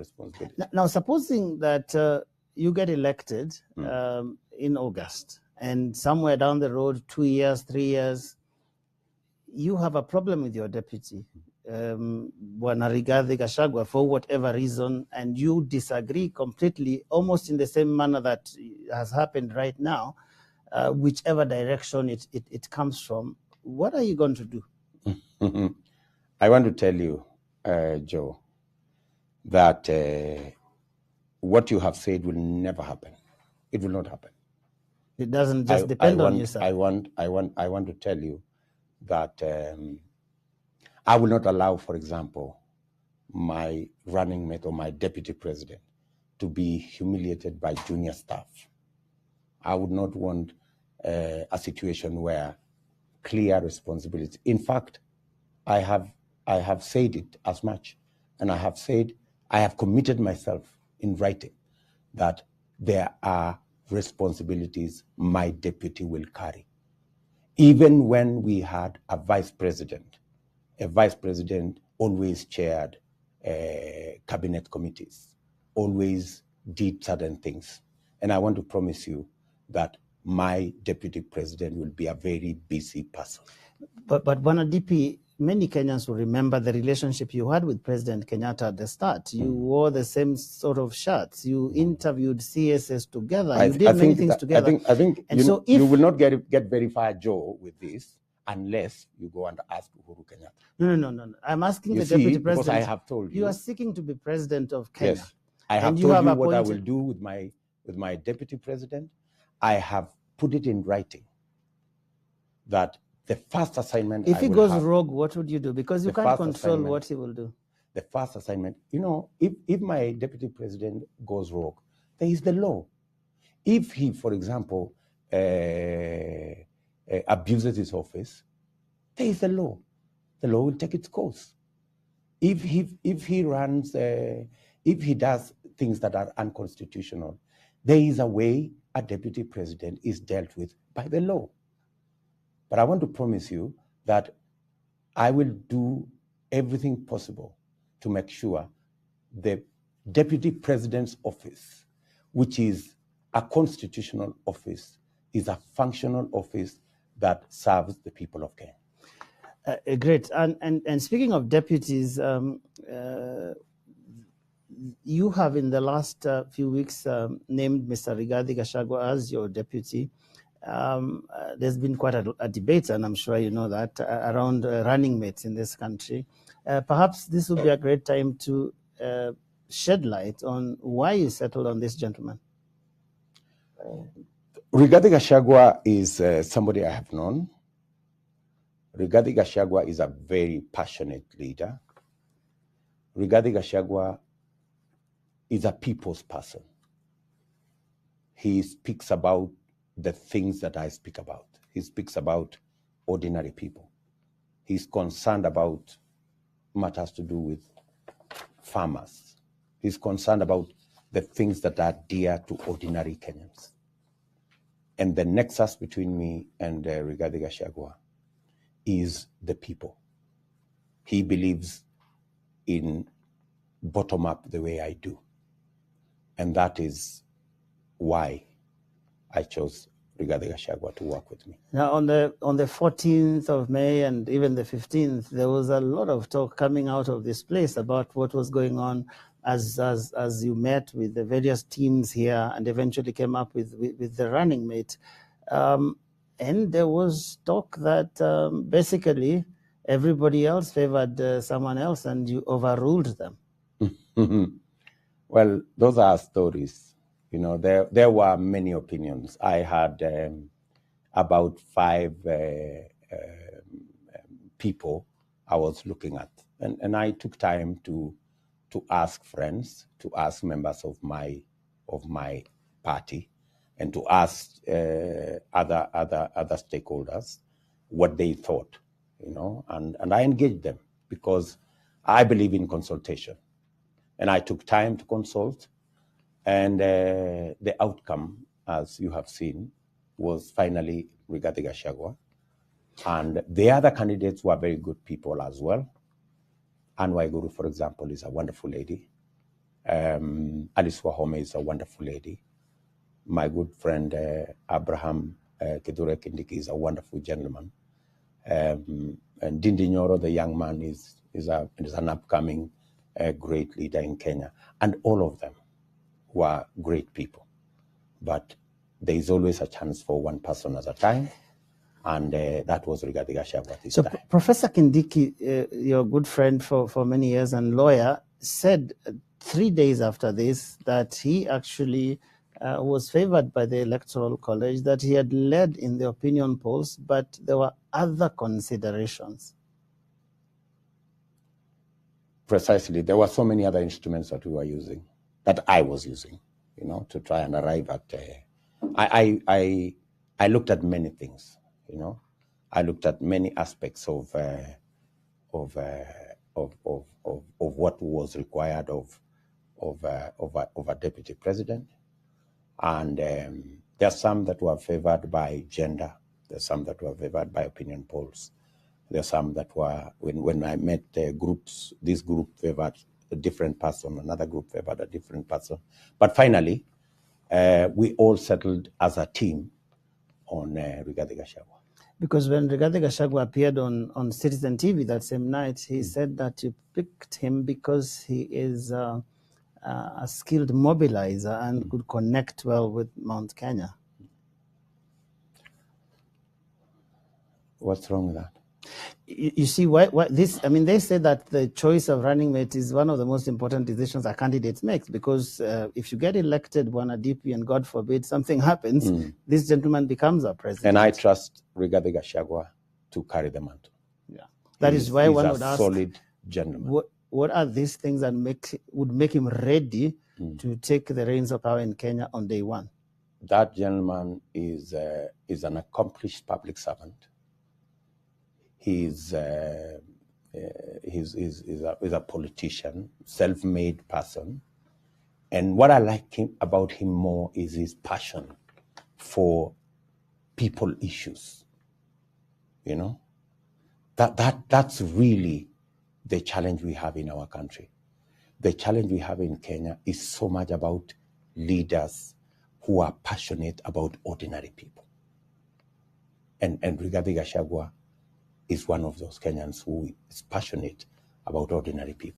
responsibility. Now, supposing that you get elected in August, and somewhere down the road, 2 years, 3 years, you have a problem with your deputy, Bwana Rigathi Gachagua, for whatever reason, and you disagree completely, almost in the same manner that has happened right now, whichever direction it comes from, what are you going to do? I want to tell you, Joe, that what you have said will never happen. It will not happen. It doesn't just depend on you, sir. I want to tell you that I will not allow, for example, my running mate or my deputy president to be humiliated by junior staff. I would not want a situation where clear responsibility. In fact, I have said it as much, and I have committed myself in writing that there are responsibilities my deputy will carry. Even when we had a vice president always chaired cabinet committees, always did certain things. And I want to promise you that my deputy president will be a very busy person. But Bwana DP, many Kenyans will remember the relationship you had with President Kenyatta at the start. You wore the same sort of shirts. You interviewed CSS together. You did many things together. I think you will not get very far, Joe, with this unless you go and ask Uhuru Kenyatta. No. I'm asking the deputy president. Because I have told you. You are seeking to be president of Kenya. Yes. I have told you what I will do with my deputy president. I have put it in writing that the first assignment if he goes rogue, what would you do? Because you can't control what he will do. The first assignment, if my deputy president goes rogue, there is the law. If he, for example, abuses his office, there is the law. The law will take its course. If he does things that are unconstitutional, there is a way a deputy president is dealt with by the law. But I want to promise you that I will do everything possible to make sure the deputy president's office, which is a constitutional office, is a functional office that serves the people of Kenya. Great. And speaking of deputies, you have in the last few weeks named Mr. Rigathi Gachagua as your deputy. There's been quite a debate, and I'm sure you know that, around running mates in this country. Perhaps this would be a great time to shed light on why you settled on this gentleman. Rigathi Gachagua is somebody I have known. Rigathi Gachagua is a very passionate leader. Rigathi Gachagua is a people's person. He speaks about the things that I speak about. He speaks about ordinary people. He's concerned about matters to do with farmers. He's concerned about the things that are dear to ordinary Kenyans. And the nexus between me and Rigathi Gachagua is the people. He believes in bottom-up the way I do. And that is why I chose Rigathi Gachagua to work with me. Now, on the 14th of May and even the 15th, there was a lot of talk coming out of this place about what was going on as you met with the various teams here and eventually came up with the running mate. And there was talk that basically everybody else favored someone else and you overruled them. Well, those are stories. There were many opinions. I had about 5 people I was looking at. And I took time to ask friends, to ask members of my party, and to ask other stakeholders what they thought, and I engaged them because I believe in consultation. And I took time to consult, and the outcome, as you have seen, was finally Rigathi Gachagua. And the other candidates were very good people as well. Ann Waiguru, for example, is a wonderful lady. Alice Wahome is a wonderful lady. My good friend Abraham Kidure Kindiki is a wonderful gentleman. And Dindi Nyoro, the young man, is an upcoming great leader in Kenya. And all of them were great people. But there is always a chance for one person at a time. And that was Rigathi Gachagua this time. Professor Kindiki, your good friend for many years and lawyer, said 3 days after this that he actually was favored by the Electoral College, that he had led in the opinion polls, but there were other considerations. Precisely. There were so many other instruments that we were using, that I was using, to try and arrive at. I looked at many things, I looked at many aspects of what was required of a deputy president, and there are some that were favored by gender. There's some that were favored by opinion polls. There are some that were, when I met groups, this group favored a different person, another group favored a different person. But finally, we all settled as a team on Rigathi Gachagua. Because when Rigathi Gachagua appeared on Citizen TV that same night, he said that you picked him because he is a skilled mobilizer and could connect well with Mount Kenya. What's wrong with that? You see, why this? I mean, they say that the choice of running mate is one of the most important decisions a candidate makes, because if you get elected, Bwana DP, and God forbid something happens, this gentleman becomes our president. And I trust Rigathi Gachagua to carry the mantle. Yeah, that is why one would ask, solid gentleman. What are these things that would make him ready to take the reins of power in Kenya on day one? That gentleman is an accomplished public servant. He's a politician, self-made person. And what I like about him more is his passion for people issues. That's really the challenge we have in our country. The challenge we have in Kenya is so much about leaders who are passionate about ordinary people. And Rigathi Gachagua is one of those Kenyans who is passionate about ordinary people.